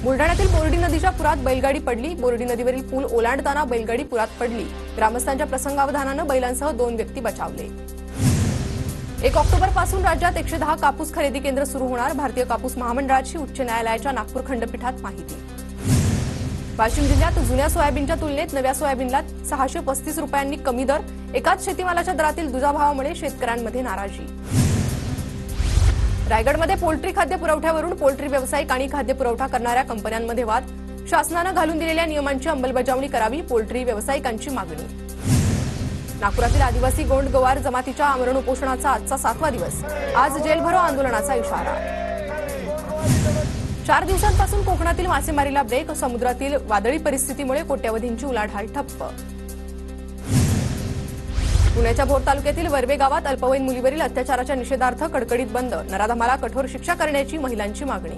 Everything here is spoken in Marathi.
बुलढाण्यातील बोर्डी नदीच्या पुरात बैलगाडी पडली। बोर्डी नदीवरील पूल ओलांडताना बैलगाडी पुरात पडली। ग्रामस्थांच्या प्रसंगावधानाने बैलांसह 2 व्यक्ती बचावले। 1 ऑक्टोबरपासून राज्यात 110 कापूस खरेदी केंद्र सुरू होणार। भारतीय कापूस महामंडळाची उच्च न्यायालयाच्या नागपूर खंडपीठात माहिती। वाशिम जिल्ह्यात जुन्या सोयाबीनच्या तुलनेत नव्या सोयाबीनला 635 रुपयांनी कमी दर। एकाच शेतीमालाच्या दरातील दुजाभावामुळे शेतकऱ्यांमध्ये नाराजी। रायगडमध्ये पोल्ट्री खाद्य पुरवठ्यावरून पोल्ट्री व्यावसायिक आणि खाद्य पुरवठा करणाऱ्या कंपन्यांमध्ये वाद। शासनाने घालून दिलेल्या नियमांची अंमलबजावणी करावी, पोल्ट्री व्यावसायिकांची मागणी। नागपुरातील आदिवासी गोंड गवार जमातीच्या आमरण उपोषणाचा आजचा 7वा दिवस। आज जेल भरो आंदोलनाचा इशारा। 4 दिवसांपासून कोकणातील मासेमारीला ब्रेक। समुद्रातील वादळी परिस्थितीमुळे कोट्यवधींची उलाढाल ठप्प। पुण्याच्या भोर तालुक्यातील वर्वे गावात अल्पवयीन मुलीवरील अत्याचाराच्या निषेधार्थ कडकडीत बंद। नराधमाला कठोर शिक्षा करण्याची महिलांची मागणी।